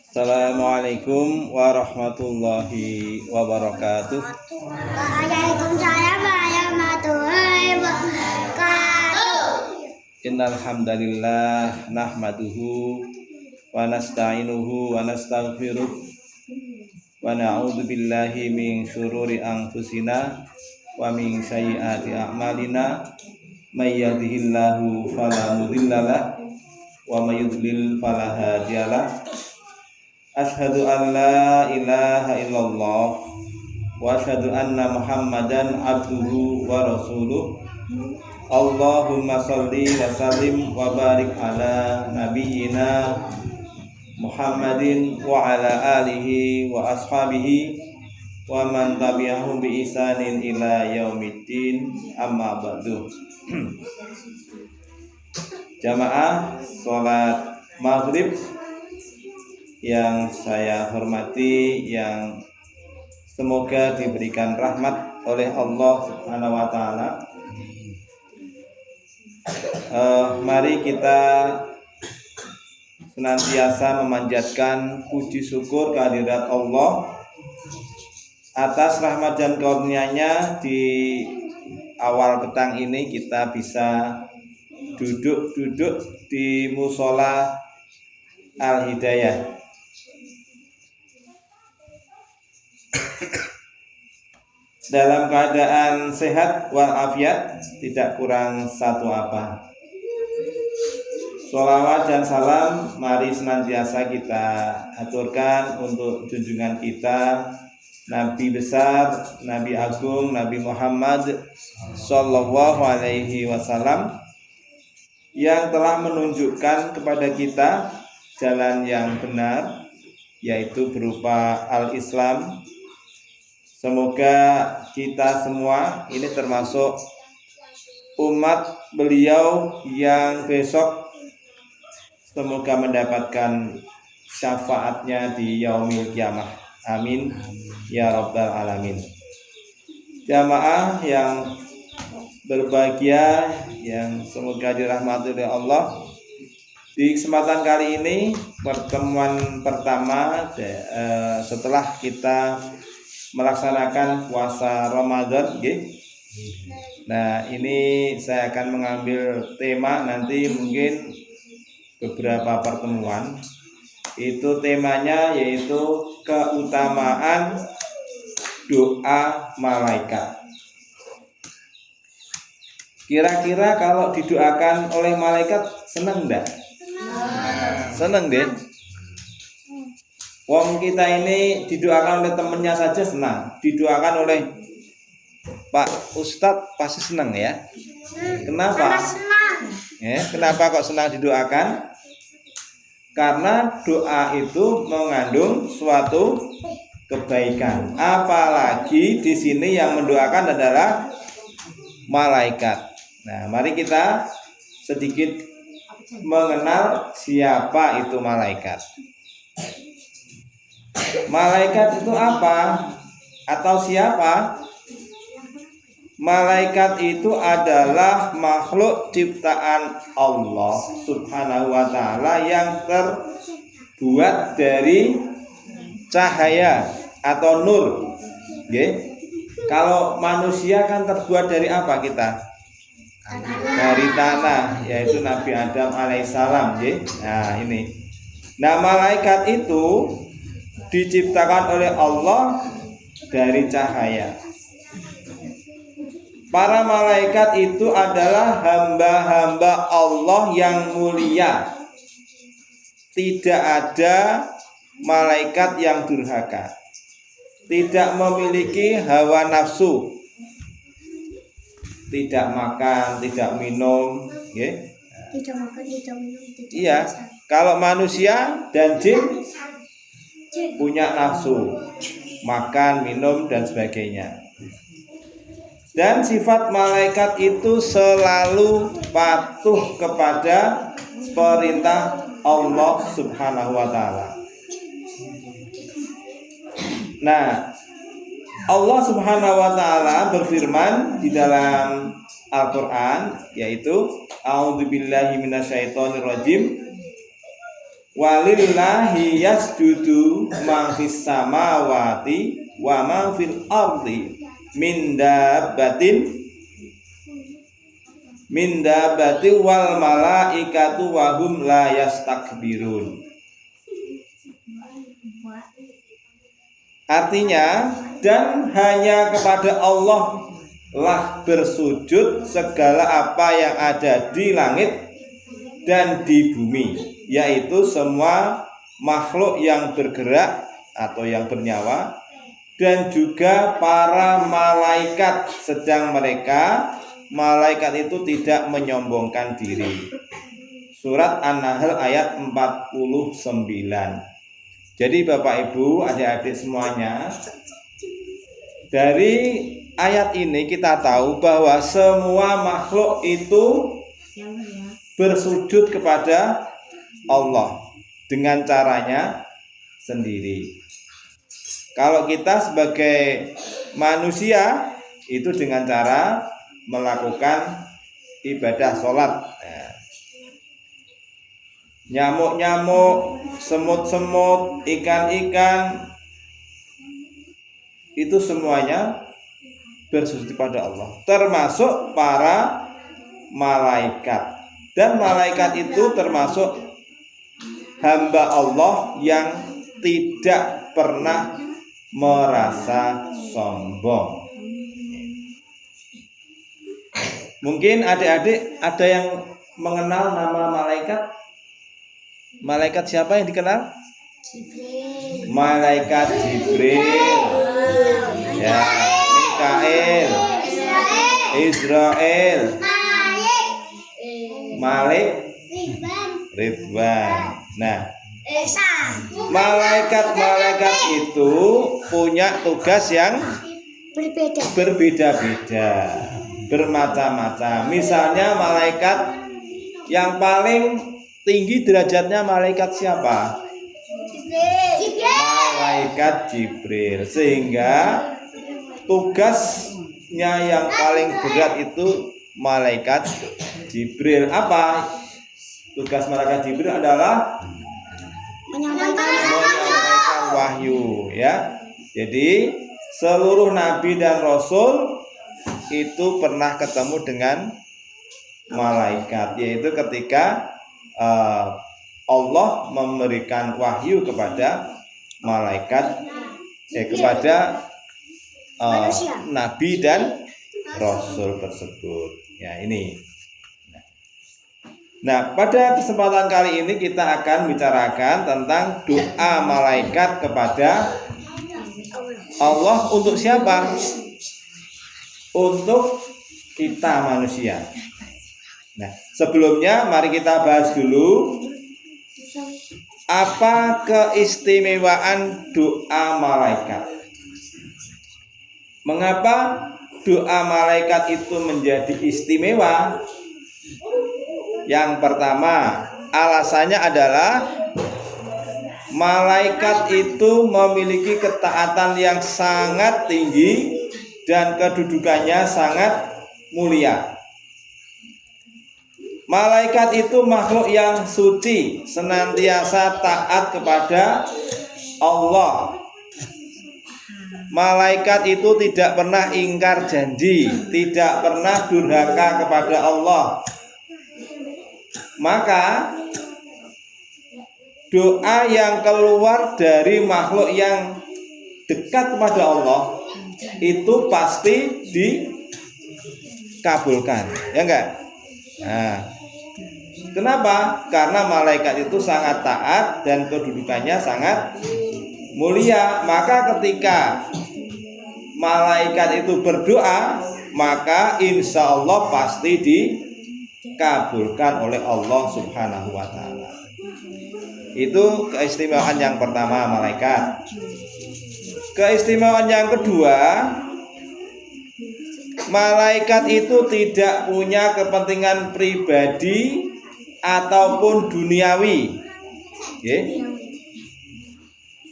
Assalamualaikum warahmatullahi wabarakatuh. Waalaikumsalam warahmatullahi wabarakatuh. Innal hamdalillah nahmaduhu wa nasta'inuhu wa nastaghfiruh wa na'udzu billahi min syururi anfusina wa min sayyiati a'malina may yahdihillahu fala mudhillalah wa may yudlil fala hadiyalah. Asyhadu an la ilaha illallah wa asyhadu anna Muhammadan abduhu wa rasuluh. Allahumma sholli wa sallim wa barik ala nabiyyina Muhammadin wa ala alihi wa ashabihi wa man tabi'ahum bi ihsanin ila yaumiddin, amma ba'du. Jamaah salat maghrib yang saya hormati, yang semoga diberikan rahmat oleh Allah Subhanahu wa taala. Mari kita senantiasa memanjatkan puji syukur kehadirat Allah atas rahmat dan karunia-Nya. Di awal petang ini kita bisa duduk di Mushola Al-Hidayah. Dalam keadaan sehat walafiat, tidak kurang satu apa. Sholawat dan salam mari senantiasa kita aturkan untuk junjungan kita, Nabi besar, Nabi agung, Nabi Muhammad Sallallahu Alaihi Wasallam, yang telah menunjukkan kepada kita jalan yang benar, yaitu berupa al-Islam. Semoga kita semua ini termasuk umat beliau yang besok semoga mendapatkan syafaatnya di yaumil kiamah. Amin ya rabbal alamin. Jamaah yang berbahagia, yang semoga dirahmati oleh Allah, di kesempatan kali ini pertemuan pertama setelah kita melaksanakan puasa Ramadan, nah ini saya akan mengambil tema, nanti mungkin beberapa pertemuan itu temanya yaitu keutamaan doa malaikat. Kira-kira kalau didoakan oleh malaikat seneng enggak? Seneng deh. Wong kita ini didoakan oleh temennya saja senang, didoakan oleh Pak Ustadz pasti senang ya. Kenapa? Kenapa kok senang didoakan? Karena doa itu mengandung suatu kebaikan. Apalagi di sini yang mendoakan adalah malaikat. Nah, mari kita sedikit mengenal siapa itu malaikat. Malaikat itu apa? Atau siapa? Malaikat itu adalah makhluk ciptaan Allah Subhanahu wa taala yang terbuat dari cahaya atau nur. Kalau manusia kan terbuat dari apa kita? Dari tanah, yaitu Nabi Adam alaihissalam. Nah ini. Nah malaikat itu diciptakan oleh Allah dari cahaya. Para malaikat itu adalah hamba-hamba Allah yang mulia. Tidak ada malaikat yang durhaka, tidak memiliki hawa nafsu, tidak makan, tidak minum, Tidak makan, tidak minum. Iya, kalau manusia dan jin punya nafsu, makan, minum dan sebagainya. Dan sifat malaikat itu selalu patuh kepada perintah Allah Subhanahu wa taala. Nah, Allah Subhanahu wa taala berfirman di dalam Al-Qur'an, yaitu a'udzubillahi minasyaitonirrajim, walillahi yasjudu man fis samawati wa man fil ardi min dabbati wal malaikatu wa hum la yastakbirun. Artinya, dan hanya kepada Allah lah bersujud segala apa yang ada di langit dan di bumi, yaitu semua makhluk yang bergerak atau yang bernyawa, dan juga para malaikat, sedang malaikat itu tidak menyombongkan diri. Surat An-Nahl ayat 49. Jadi Bapak Ibu, adik-adik semuanya, dari ayat ini kita tahu bahwa semua makhluk itu bersujud kepada Allah dengan caranya sendiri. Kalau kita sebagai manusia itu dengan cara melakukan ibadah sholat. Nyamuk-nyamuk, semut-semut, ikan-ikan, itu semuanya bersujud kepada Allah, termasuk para malaikat. Dan malaikat itu termasuk hamba Allah yang tidak pernah merasa sombong. Mungkin adik-adik ada yang mengenal nama malaikat? Malaikat siapa yang dikenal? Jibril. Malaikat Jibril, ya, Mikail, Israel, Malik, Ridwan. Nah, malaikat-malaikat itu punya tugas yang berbeda-beda, bermacam-macam. Misalnya malaikat yang paling tinggi derajatnya malaikat siapa? Malaikat Jibril. Sehingga tugasnya yang paling berat itu malaikat Jibril. Apa tugas malaikat Jibril? Adalah menyampaikan wahyu, ya. Jadi seluruh nabi dan rasul itu pernah ketemu dengan malaikat, yaitu ketika Allah memberikan wahyu kepada malaikat, kepada nabi dan rasul tersebut. Ya, ini. Nah, pada kesempatan kali ini kita akan bicarakan tentang doa malaikat kepada Allah. Untuk siapa? Untuk kita manusia. Nah, sebelumnya mari kita bahas dulu apa keistimewaan doa malaikat. Mengapa doa malaikat itu menjadi istimewa? Yang pertama, alasannya adalah malaikat itu memiliki ketaatan yang sangat tinggi dan kedudukannya sangat mulia. Malaikat itu makhluk yang suci, senantiasa taat kepada Allah. Malaikat itu tidak pernah ingkar janji, tidak pernah durhaka kepada Allah. Maka doa yang keluar dari makhluk yang dekat kepada Allah itu pasti dikabulkan, ya enggak? Nah, kenapa? Karena malaikat itu sangat taat dan kedudukannya sangat mulia. Maka ketika malaikat itu berdoa, maka insya Allah pasti dikabulkan oleh Allah Subhanahu wa ta'ala. Itu keistimewaan yang pertama, malaikat. Keistimewaan yang kedua, malaikat itu tidak punya kepentingan pribadi ataupun duniawi. Okay?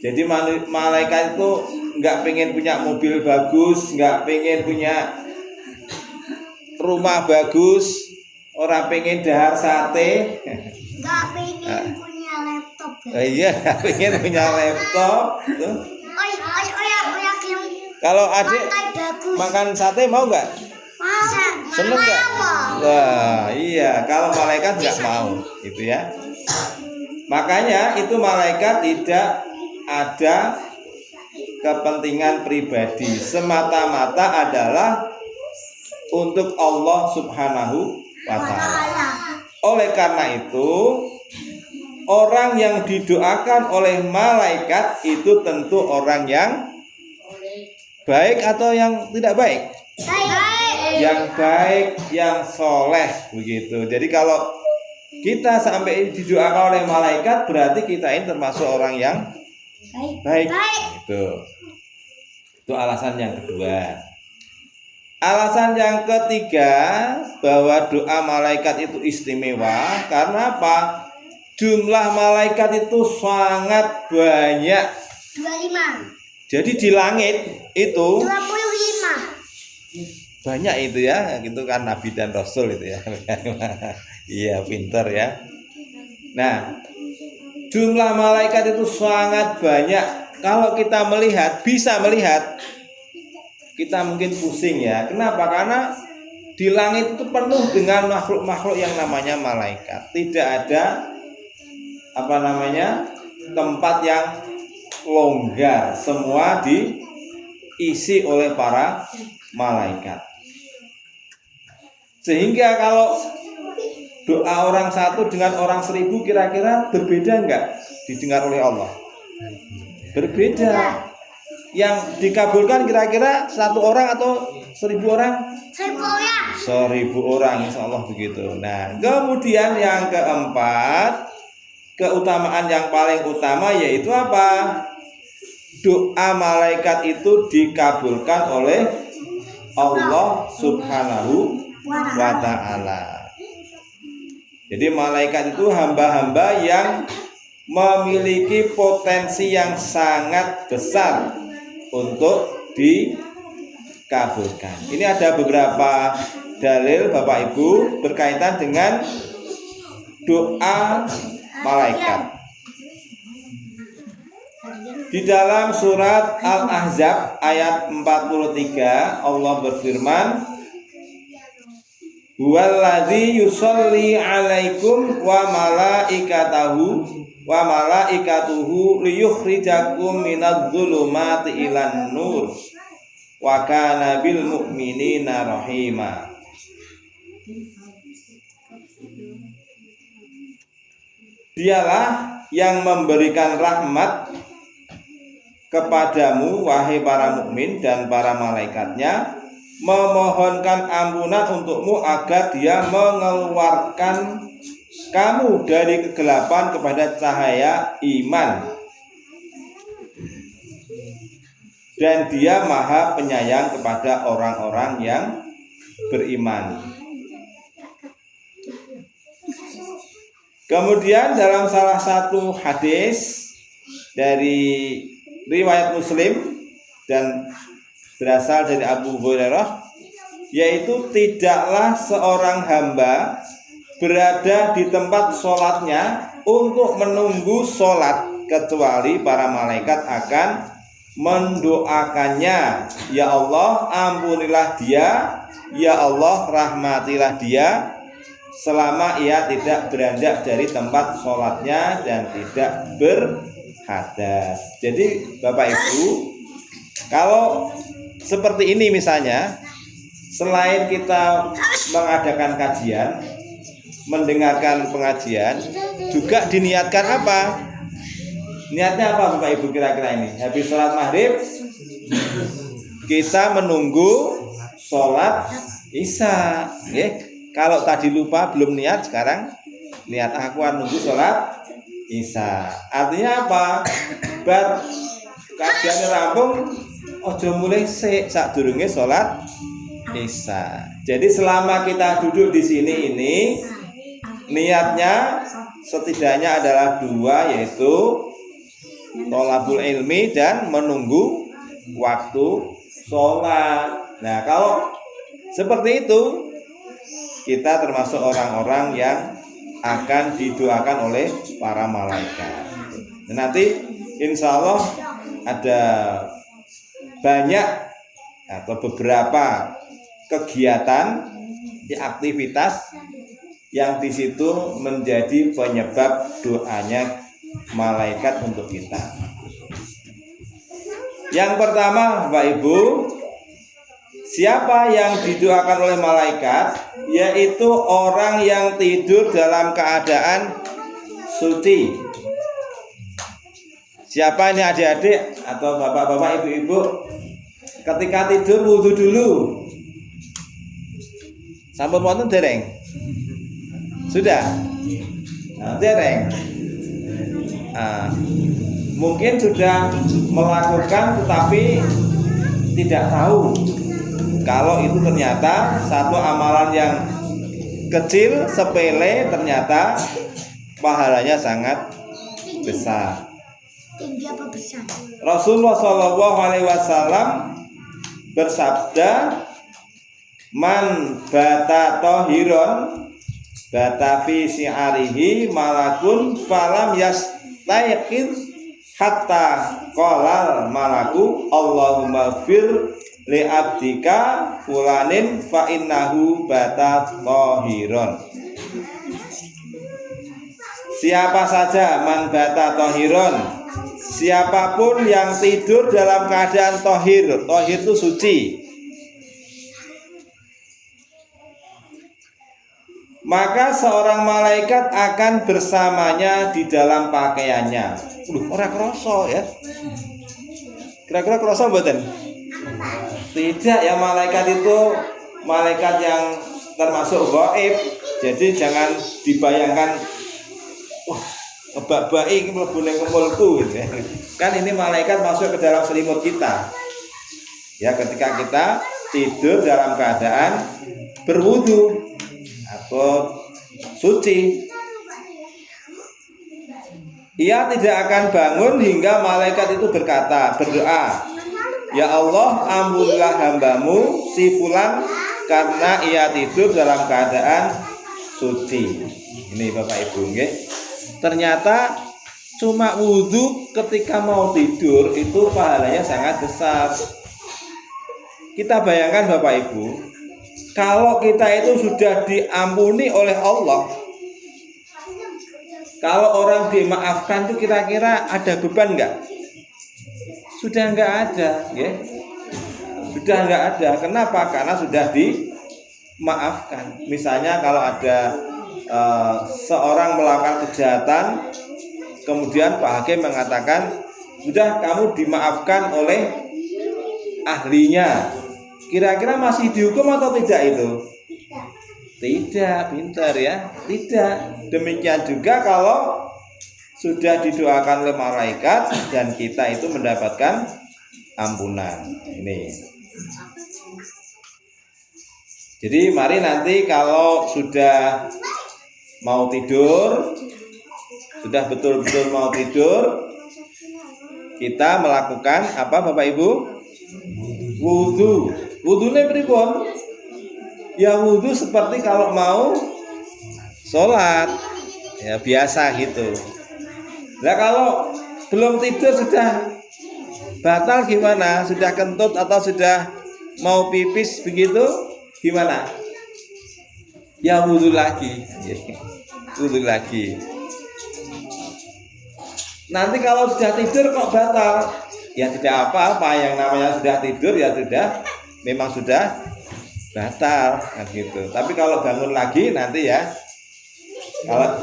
Jadi malaikat itu nggak pengen punya mobil bagus, nggak pengen punya rumah bagus, orang pengen dahar sate. Gak pengen punya laptop ya. Iya, nggak pengen punya laptop. Tuh. Kalau adik makan sate mau nggak? Seneng nggak? Wah, iya. Kalau malaikat nggak mau, gitu ya. Makanya itu malaikat tidak ada kepentingan pribadi, semata-mata adalah untuk Allah Subhanahu wa Ta'ala. Oleh karena itu, orang yang didoakan oleh malaikat itu tentu orang yang baik atau yang tidak baik? Yang baik, yang soleh, begitu. Jadi kalau kita sampai didoakan oleh malaikat, berarti kita ini termasuk orang yang baik. Itu alasan yang kedua. Alasan yang ketiga, bahwa doa malaikat itu istimewa karena apa? Jumlah malaikat itu sangat banyak. 25. Jadi di langit itu 25. banyak itu ya, gitu kan Nabi dan Rasul itu ya. Iya, pintar ya. Nah, jumlah malaikat itu sangat banyak. Kalau kita melihat, bisa melihat, kita mungkin pusing ya. Kenapa? Karena di langit itu penuh dengan makhluk-makhluk yang namanya malaikat. Tidak ada tempat yang longgar. Semua diisi oleh para malaikat. Sehingga kalau doa orang satu dengan orang 1000 kira-kira berbeda enggak didengar oleh Allah? Berbeda. Yang dikabulkan kira-kira 1 orang atau 1000 orang? 1000 orang, insya Allah begitu. Nah, kemudian yang keempat, keutamaan yang paling utama yaitu apa? Doa malaikat itu dikabulkan oleh Allah Subhanahu wa Ta'ala. Jadi malaikat itu hamba-hamba yang memiliki potensi yang sangat besar untuk dikabulkan. Ini ada beberapa dalil Bapak Ibu berkaitan dengan doa malaikat. Di dalam surat Al-Ahzab ayat 43 Allah berfirman, "Huwallazi yusolli 'alaikum wa malaikatuhu liyukhrijakum minadh-dhulumati ilan nur wa kana bil mu'minina rahima." Dialah yang memberikan rahmat kepadamu wahai para mukmin dan para malaikatnya, memohonkan ampunan untukmu agar dia mengeluarkan kamu dari kegelapan kepada cahaya iman, dan dia maha penyayang kepada orang-orang yang beriman. Kemudian dalam salah satu hadis dari riwayat Muslim dan berasal dari Abu Hurairah, yaitu tidaklah seorang hamba berada di tempat sholatnya untuk menunggu sholat kecuali para malaikat akan mendoakannya, "Ya Allah, ampunilah dia, ya Allah, rahmatilah dia selama ia tidak beranjak dari tempat sholatnya dan tidak berhadas." Jadi Bapak Ibu, kalau seperti ini misalnya, selain kita mengadakan kajian, mendengarkan pengajian, juga diniatkan apa? Niatnya apa Bapak Ibu kira-kira ini? Habis sholat maghrib kita menunggu sholat isya. Kalau tadi lupa belum niat, sekarang niat aku nunggu sholat isya. Artinya apa? Bar kajian rampung, ojo mulai sadurunge sholat isya. Jadi selama kita duduk di sini ini, niatnya setidaknya adalah 2, yaitu tholabul ilmi dan menunggu waktu sholat. Nah, kalau seperti itu kita termasuk orang-orang yang akan didoakan oleh para malaikat. Nanti insya Allah ada banyak atau beberapa kegiatan aktivitas yang di situ menjadi penyebab doanya malaikat untuk kita. Yang pertama, Bapak Ibu, siapa yang didoakan oleh malaikat? Yaitu orang yang tidur dalam keadaan suci. Siapa ini adik-adik atau bapak-bapak, ibu-ibu, ketika tidur wudhu dulu? Sampun wonten dereng? Sudah? Dereng. Mungkin sudah melakukan tetapi tidak tahu kalau itu ternyata satu amalan yang kecil, sepele, ternyata pahalanya sangat besar. Tinggi apa besar? Rasulullah SAW bersabda, man bata tohiron bata fi si'arihi malakun falam yastayqid hatta qolal malaku Allahumma fir li abdika fulanin fa innahu bata tohiron. Siapa saja man bata tohiron, siapapun yang tidur dalam keadaan tohir, tohir itu suci, maka seorang malaikat akan bersamanya di dalam pakaiannya. Orang kroso ya. Kira-kira kroso mboten? Tidak ya, malaikat itu malaikat yang termasuk gaib. Jadi jangan dibayangkan wah, ngebak-baki iki mlebu ning kemulku gitu ya. Kan ini malaikat masuk ke dalam selimut kita. Ya, ketika kita tidur dalam keadaan berwudu atau suci, ia tidak akan bangun hingga malaikat itu berdoa, ya Allah, ampunilah hambamu si fulan karena ia tidur dalam keadaan suci. Ini Bapak Ibu, nggih. Ternyata cuma wudhu ketika mau tidur itu pahalanya sangat besar. Kita bayangkan Bapak Ibu, kalau kita itu sudah diampuni oleh Allah, kalau orang dimaafkan itu kira-kira ada beban enggak? Sudah enggak ada, ya. Sudah enggak ada. Kenapa? Karena sudah dimaafkan. Misalnya kalau ada seorang melakukan kejahatan, kemudian Pak Hakim mengatakan, sudah kamu dimaafkan oleh ahlinya. Kira-kira masih dihukum atau tidak itu? Tidak, pintar ya. Tidak. Demikian juga kalau sudah didoakan oleh malaikat dan kita itu mendapatkan ampunan. Ini. Jadi mari nanti kalau sudah mau tidur, sudah betul-betul mau tidur, kita melakukan apa Bapak Ibu? Wudu. Wudunya pripun? Ya wudu seperti kalau mau sholat, ya biasa gitu. Nah kalau belum tidur sudah batal gimana? Sudah kentut atau sudah mau pipis begitu gimana? Ya wudu lagi, wudu lagi. Nanti kalau sudah tidur kok batal, ya tidak apa-apa. Yang namanya sudah tidur ya sudah, memang sudah batal kan gitu. Tapi kalau bangun lagi nanti ya, kalau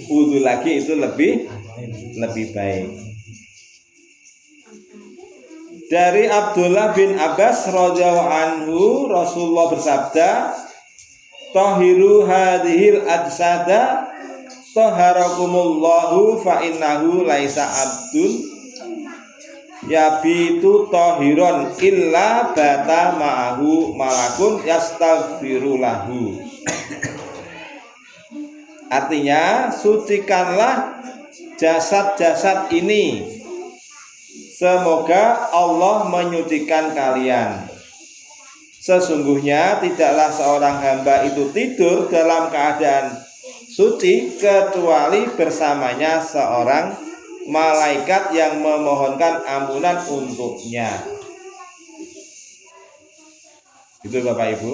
wudu lagi itu lebih baik. Dari Abdullah bin Abbas radhiyallahu anhu, Rasulullah bersabda, "Tahiru hadhil ajsada taharakumullahu fa innahu laisa abdun yabitu tahiron illa bata ma'ahu malakun yastaghfiru lahu." Artinya, sucikanlah jasad-jasad ini semoga Allah menyucikan kalian. Sesungguhnya tidaklah seorang hamba itu tidur dalam keadaan suci kecuali bersamanya seorang malaikat yang memohonkan ampunan untuknya. Gitu Bapak Ibu.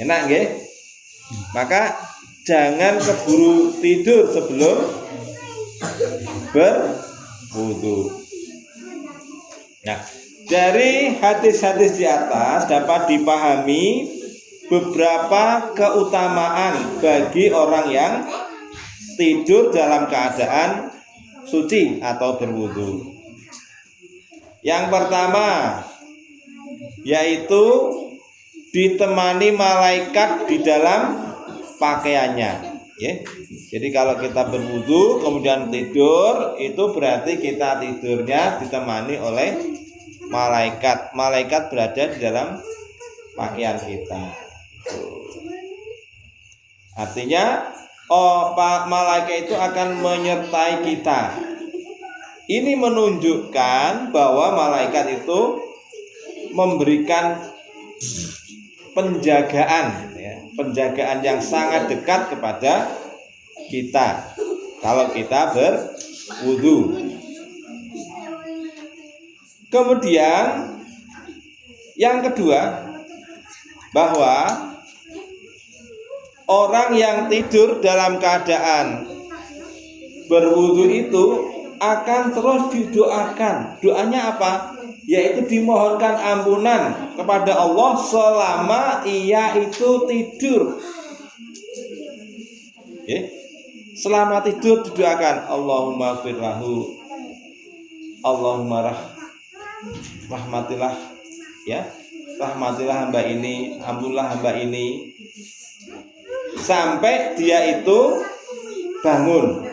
Enak nggih? Maka jangan keburu tidur sebelum berwudu. Nah, dari hadis-hadis di atas dapat dipahami beberapa keutamaan bagi orang yang tidur dalam keadaan suci atau berwudu. Yang pertama yaitu ditemani malaikat di dalam pakaiannya, ya. Jadi kalau kita berwudu kemudian tidur, itu berarti kita tidurnya ditemani oleh malaikat. Malaikat berada di dalam pakaian kita. Artinya, malaikat itu akan menyertai kita. Ini menunjukkan bahwa malaikat itu memberikan penjagaan, ya, penjagaan yang sangat dekat kepada kita kalau kita berwudu. Kemudian yang kedua, bahwa orang yang tidur dalam keadaan berwudu itu akan terus didoakan. Doanya apa? Yaitu dimohonkan ampunan kepada Allah selama ia itu tidur. Selama tidur didoakan, Allahumma firlahu, Allahumma rahmatilah, ya, rahmatilah hamba ini, ampunilah hamba ini, sampai dia itu bangun.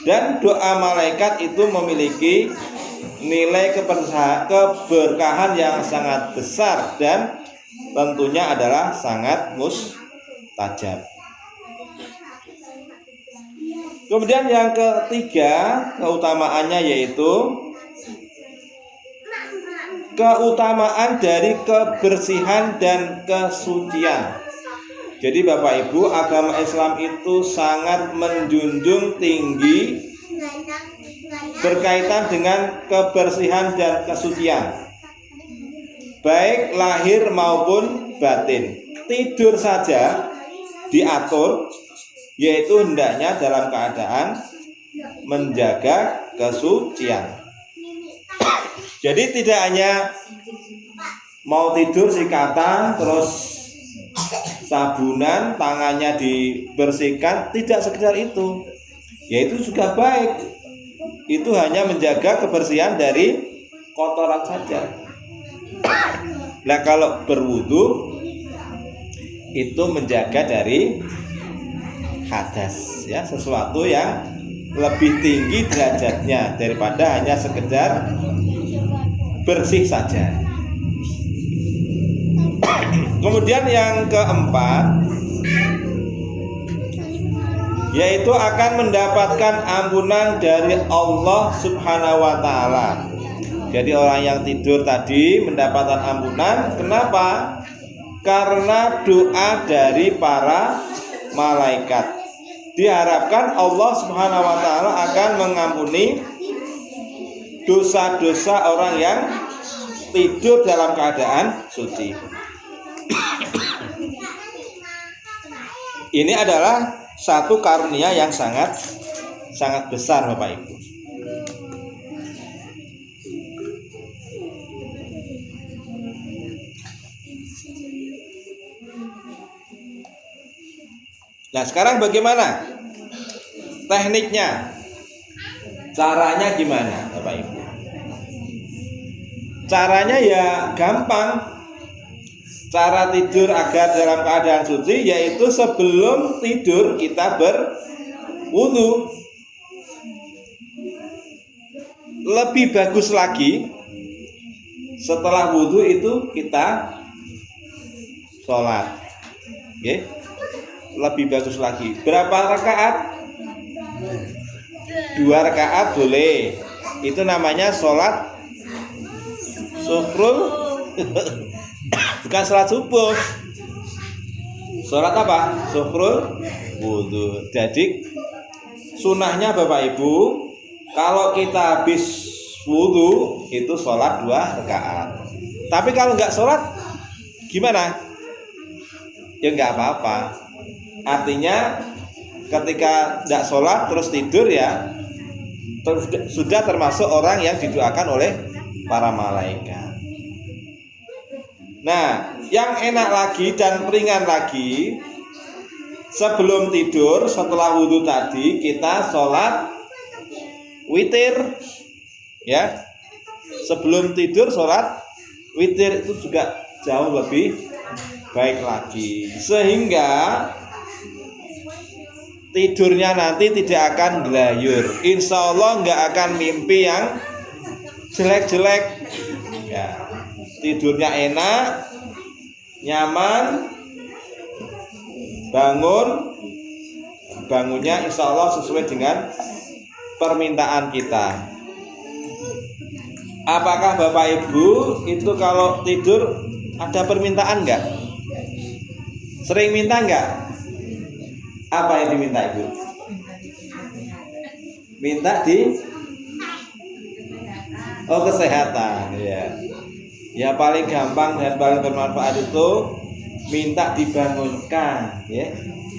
Dan doa malaikat itu memiliki nilai keberkahan yang sangat besar dan tentunya adalah sangat mustajab. Kemudian yang ketiga keutamaannya yaitu keutamaan dari kebersihan dan kesucian. Jadi Bapak Ibu, agama Islam itu sangat menjunjung tinggi berkaitan dengan kebersihan dan kesucian, baik lahir maupun batin. Tidur saja diatur, yaitu hendaknya dalam keadaan menjaga kesucian. Jadi tidak hanya mau tidur sikatan terus sabunan, tangannya dibersihkan, tidak sekedar itu, yaitu juga baik. Itu hanya menjaga kebersihan dari kotoran saja. Nah, kalau berwudu itu menjaga dari hadas, ya, sesuatu yang lebih tinggi derajatnya daripada hanya sekedar bersih saja. Kemudian yang keempat, yaitu akan mendapatkan ampunan dari Allah Subhanahu wa ta'ala. Jadi orang yang tidur tadi mendapatkan ampunan. Kenapa? Karena doa dari para malaikat. Diharapkan Allah Subhanahu wa ta'ala akan mengampuni dosa-dosa orang yang tidur dalam keadaan suci. Ini adalah satu karunia yang sangat besar Bapak Ibu. Nah, sekarang bagaimana tekniknya? Caranya gimana Bapak Ibu? Caranya ya gampang. Cara tidur agar dalam keadaan suci yaitu sebelum tidur kita berwudu. Lebih bagus lagi setelah wudu itu kita sholat. Oke? Lebih bagus lagi. Berapa rakaat? 2 rakaat boleh. Itu namanya sholat Syukrul bukan sholat subuh. Sholat apa? Syukrul wudhu. Jadi sunahnya Bapak Ibu, kalau kita habis wudhu itu sholat 2 rakaat. Tapi kalau nggak sholat gimana? Ya nggak apa-apa. Artinya ketika nggak sholat terus tidur ya sudah termasuk orang yang didoakan oleh para malaikat. Nah, yang enak lagi dan ringan lagi, sebelum tidur setelah wudhu tadi kita sholat witir, ya. Sebelum tidur sholat witir itu juga jauh lebih baik lagi, sehingga tidurnya nanti tidak akan gelayur. Insya Allah nggak akan mimpi yang jelek-jelek. Ya, tidurnya enak, nyaman, bangunnya insya Allah sesuai dengan permintaan kita. Apakah Bapak Ibu itu kalau tidur ada permintaan nggak? Sering minta nggak? Apa yang diminta Ibu? Minta kesehatan, ya. Ya paling gampang dan paling bermanfaat itu minta dibangunkan, ya.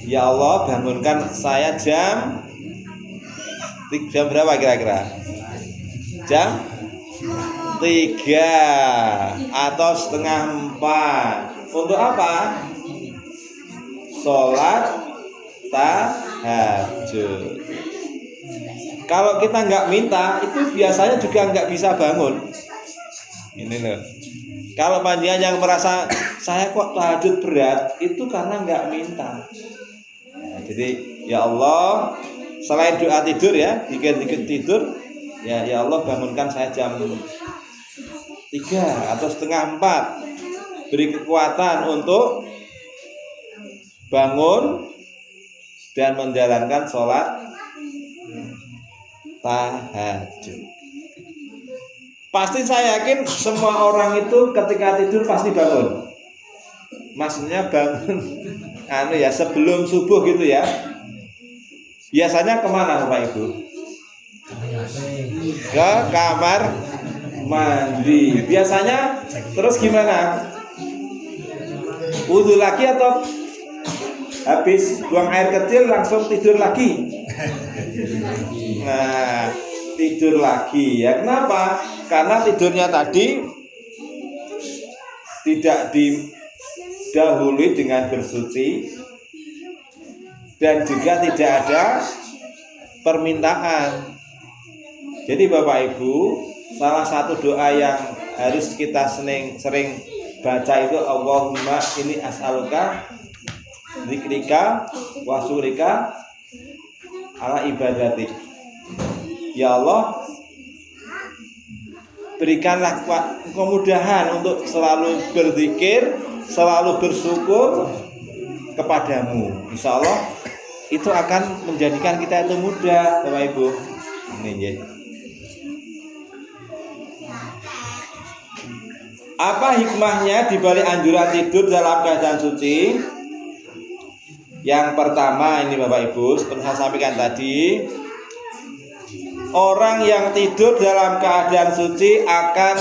Ya Allah, bangunkan saya jam berapa kira-kira? Jam 3 atau setengah 4. Untuk apa? Sholat tahajud. Kalau kita nggak minta, itu biasanya juga nggak bisa bangun. Ini loh. Kalau panjenengan yang merasa saya kok tahajud berat, itu karena nggak minta. Nah, jadi ya Allah, selain doa tidur ya, dikit-dikit tidur, ya Allah bangunkan saya jam 3 atau setengah 4. Beri kekuatan untuk bangun dan menjalankan sholat tahajud. Pasti saya yakin semua orang itu ketika tidur pasti bangun. Maksudnya bangun sebelum subuh gitu ya. Biasanya kemana Bapak Ibu? Ke kamar mandi. Biasanya terus gimana? Wudhu lagi atau habis buang air kecil langsung tidur lagi? Nah, tidur lagi ya. Kenapa? Karena tidurnya tadi tidak didahului dengan bersuci dan juga tidak ada permintaan. Jadi Bapak Ibu, salah satu doa yang harus kita sering baca itu Allahumma inni as'aluka zikrika wa syukrika ala ibadatik. Ya Allah, berikanlah kemudahan untuk selalu berzikir, selalu bersyukur kepadamu. Insya Allah itu akan menjadikan kita itu mudah, Bapak Ibu. Ini ya. Apa hikmahnya dibalik anjuran tidur dalam keadaan suci? Yang pertama ini Bapak Ibu, seperti saya sampaikan tadi, orang yang tidur dalam keadaan suci akan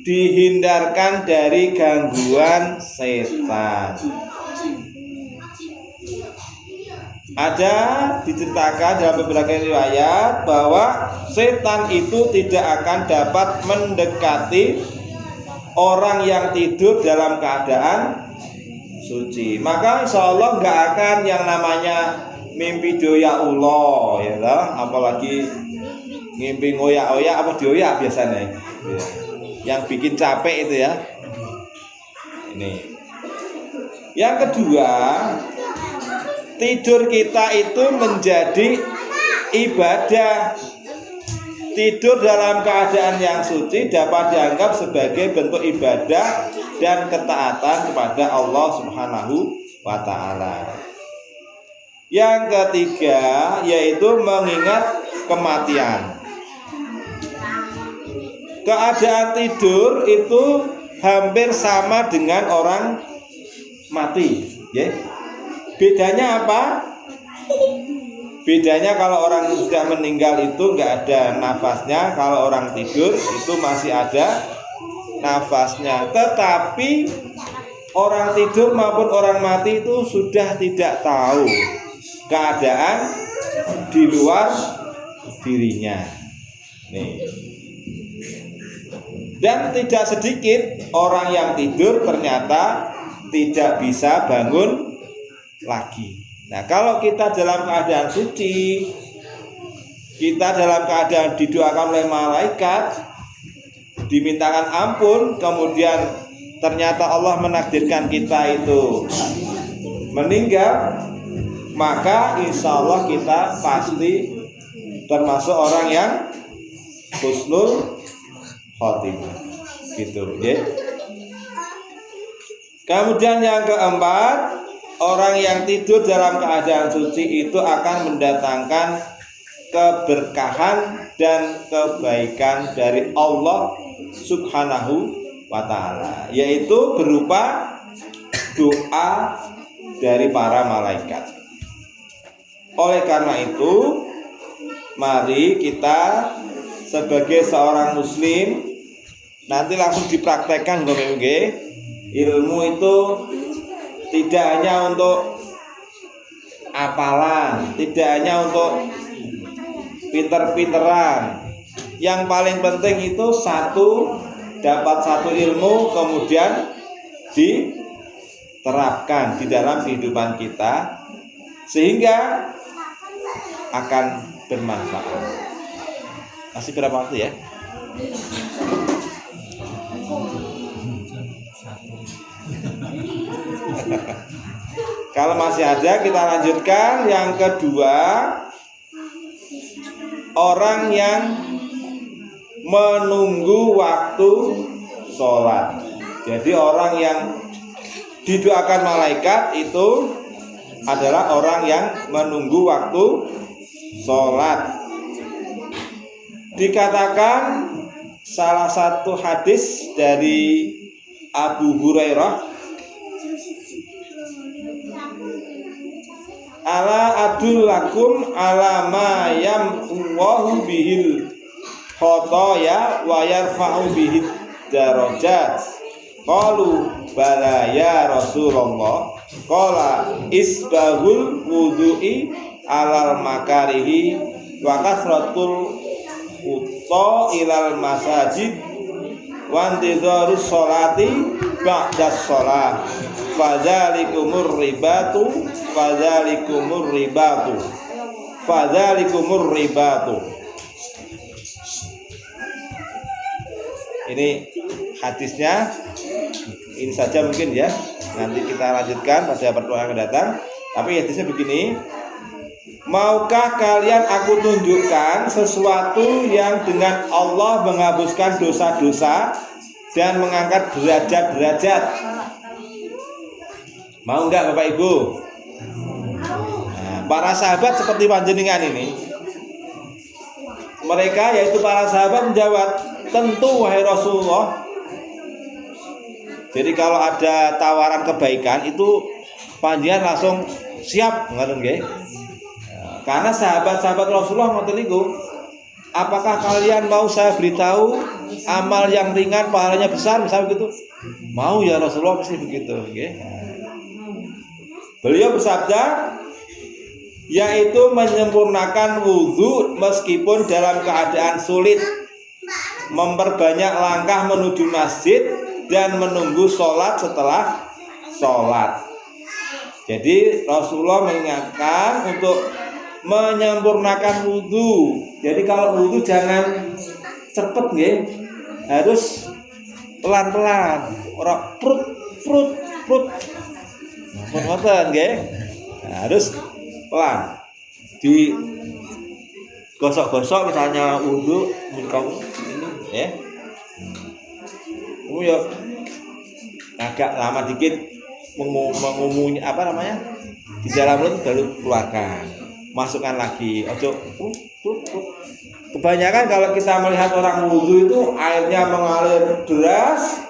dihindarkan dari gangguan setan. Ada diceritakan dalam beberapa riwayat bahwa setan itu tidak akan dapat mendekati orang yang tidur dalam keadaan suci. Maka insya Allah nggak akan yang namanya mimpi doya-ullah ya toh, apalagi ngimpi ngoyak-oyak apa dioyak biasanya ya. Yang bikin capek itu ya. Ini. Yang kedua, tidur kita itu menjadi ibadah. Tidur dalam keadaan yang suci dapat dianggap sebagai bentuk ibadah dan ketaatan kepada Allah Subhanahu wa ta'ala. Yang ketiga yaitu mengingat kematian. keadaan tidur itu hampir sama dengan orang mati, ya. Bedanya apa? Bedanya kalau orang sudah meninggal itu nggak ada nafasnya, kalau orang tidur itu masih ada nafasnya. Tetapi orang tidur maupun orang mati itu sudah tidak tahu keadaan di luar dirinya. Nih. Dan tidak sedikit orang yang tidur ternyata tidak bisa bangun lagi. Nah, kalau kita dalam keadaan suci, kita dalam keadaan didoakan oleh malaikat, dimintakan ampun, kemudian ternyata Allah menakdirkan kita itu meninggal, maka insya Allah kita pasti termasuk orang yang husnul khotimah, gitu, ya. Kemudian yang keempat, orang yang tidur dalam keadaan suci itu akan mendatangkan keberkahan dan kebaikan dari Allah Subhanahu wa ta'ala, yaitu berupa doa dari para malaikat. Oleh karena itu, mari kita sebagai seorang muslim nanti langsung dipraktekkan, nggih. Ilmu itu tidak hanya untuk hafalan, tidak hanya untuk pinter-pinteran. Yang paling penting itu dapat satu ilmu kemudian diterapkan di dalam kehidupan kita sehingga akan bermanfaat. Masih berapa waktu ya? Kalau masih ada, kita lanjutkan. Yang kedua, orang yang menunggu waktu sholat. Jadi orang yang didoakan malaikat itu adalah orang yang menunggu waktu sholat. Dikatakan salah satu hadis dari Abu Hurairah, ala adullakum ala ma yamhu bihil khotoya wa yarfa'u bihid darajat. Qalu bala ya Rasulullah. Qala isbahul wudu'i alal makarihi wa kasratul utta ilal masajid wa intidharus sholati ba'das sholah fadzalikumur ribatu fadzalikumur ribatu fadzalikumur ribatu. Ini hadisnya, ini saja mungkin ya. Nanti kita lanjutkan pada pertemuan yang akan datang. Tapi hadisnya begini: maukah kalian aku tunjukkan sesuatu yang dengan Allah menghapuskan dosa-dosa dan mengangkat derajat-derajat? Mau enggak Bapak Ibu? Nah, para sahabat seperti panjenengan ini, mereka yaitu para sahabat menjawab, tentu wahai Rasulullah. Jadi kalau ada tawaran kebaikan itu panjenengan langsung siap, ngoten nggih. Karena sahabat-sahabat Rasulullah ngoten niku, apakah kalian mau saya beritahu amal yang ringan pahalanya besar, misalnya begitu? Mau ya Rasulullah, pasti begitu, nggih. Beliau bersabda, yaitu menyempurnakan wudhu meskipun dalam keadaan sulit, memperbanyak langkah menuju masjid, dan menunggu sholat setelah sholat. Jadi Rasulullah mengingatkan untuk menyempurnakan wudhu. Jadi kalau wudhu jangan cepet nggih, harus pelan-pelan, ora prut. Ngoten nggih. Harus pelan. Di gosok-gosok misalnya wudhu kamu ini ya. Ya agak lama dikit mengumuminya di dalam mulut baru keluarkan. masukkan lagi. Ojo. Kebanyakan kalau kita melihat orang wudhu itu airnya mengalir deras,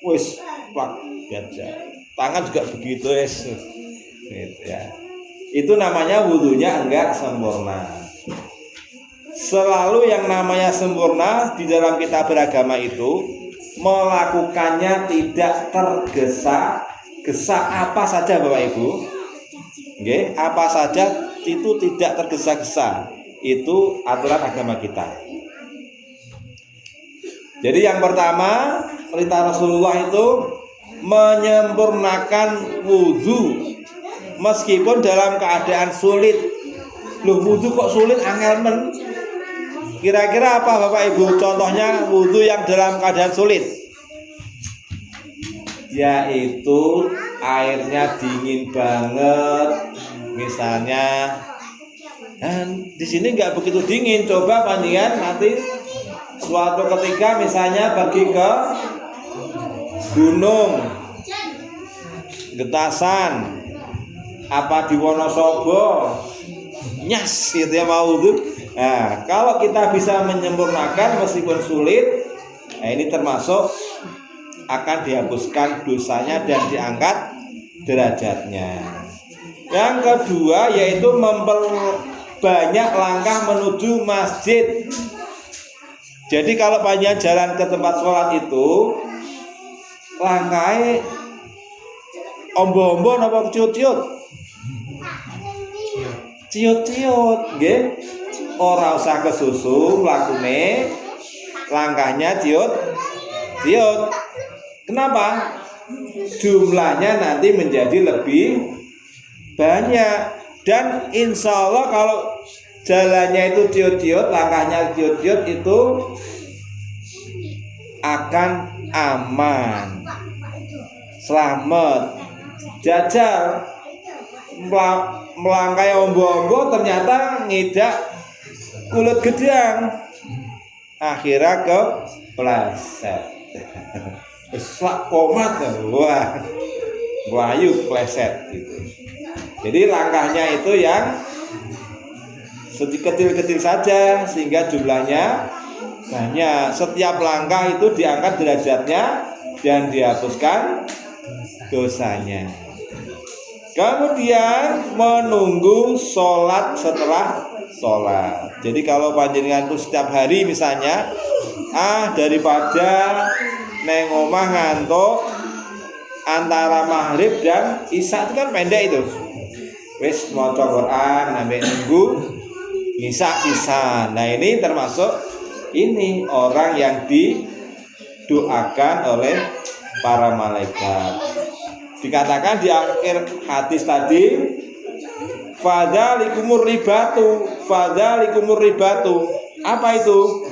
wis plak biasa. Tangan juga begitu gitu ya. Itu namanya wudhunya enggak sempurna. Selalu yang namanya sempurna di dalam kita beragama itu melakukannya tidak tergesa-gesa, apa saja Bapak Ibu. Oke, apa saja itu tidak tergesa-gesa. Itu aturan agama kita. Jadi yang pertama, perintah Rasulullah itu menyempurnakan wudhu meskipun dalam keadaan sulit. Loh, wudhu kok sulit, angel men? Kira-kira apa Bapak Ibu contohnya wudhu yang dalam keadaan sulit? Yaitu airnya dingin banget, misalnya. Dan di sini nggak begitu dingin. Coba bandingkan nanti suatu ketika misalnya pergi ke gunung, Getasan, apa di Wonosobo, nyas gitu ya mau tuh. Nah, kalau kita bisa menyempurnakan meskipun sulit, nah ini termasuk akan dihapuskan dosanya dan diangkat derajatnya. Yang kedua yaitu memperbanyak langkah menuju masjid. Jadi kalau panjang jalan ke tempat sholat itu langkahnya ombo-ombo napa ciut-ciut? Ciut-ciut, nggih. Ora usah kesusu lakune langkahnya ciut-ciut. Kenapa? Jumlahnya nanti menjadi lebih banyak dan insya Allah kalau jalannya itu ciut-ciut, langkahnya ciut-ciut itu akan aman, selamat. Jajal melangkai ombo-ombo ternyata ngidak kulit gedang, akhirnya ke pleset. Selak komat, wah, melayu pleset gitu. Jadi langkahnya itu yang kecil-kecil saja sehingga jumlahnya banyak. Setiap langkah itu diangkat derajatnya dan dihapuskan dosanya. Kemudian menunggu sholat setelah sholat. Jadi kalau panjenengan itu setiap hari misalnya, daripada neng omah ngantuk antara maghrib dan isya itu kan pendek itu. Wis maca Quran sampai nunggu isya sisa. Nah ini termasuk ini orang yang didoakan oleh para malaikat. Dikatakan di akhir hadis tadi, fadzalikumur ribatu. Apa itu?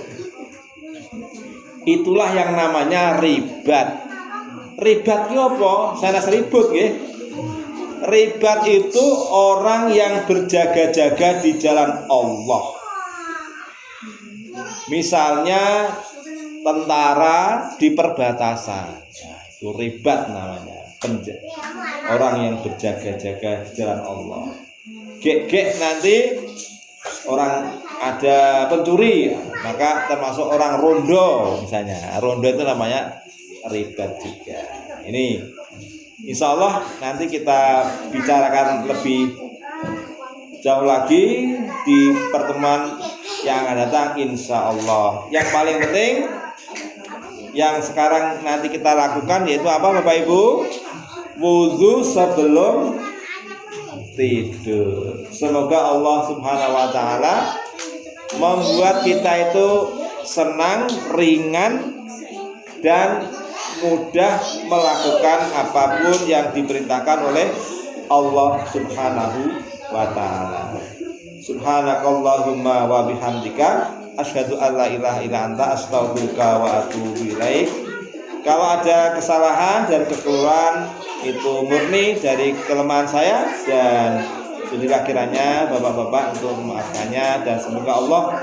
Itulah yang namanya ribat. Ribat itu apa? Sanes ribut nggih. Ribat itu orang yang berjaga-jaga di jalan Allah. Misalnya tentara di perbatasan. Nah, itu ribat namanya. Orang yang berjaga-jaga di jalan Allah. Gek nanti orang ada pencuri, maka termasuk orang rondo misalnya. Rondo itu namanya ribat juga. Ini insya Allah nanti kita bicarakan lebih jauh lagi di pertemuan yang akan datang insya Allah. Yang paling penting yang sekarang nanti kita lakukan yaitu apa Bapak Ibu? Wudu sebelum tidur. Semoga Allah Subhanahu wa taala membuat kita itu senang, ringan dan mudah melakukan apapun yang diperintahkan oleh Allah Subhanahu wa taala. Subhanakallahumma wa bihamdika asyhadu an la ilaha illa anta astaghfiruka wa atubu ilaik. Kalau ada kesalahan dan kekeliruan itu murni dari kelemahan saya dan sudilah kiranya Bapak-bapak untuk memaafkannya dan semoga Allah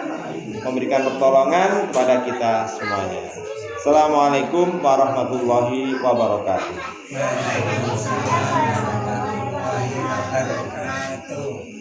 memberikan pertolongan kepada kita semuanya. Assalamualaikum warahmatullahi wabarakatuh. Waalaikumsalam warahmatullahi wabarakatuh.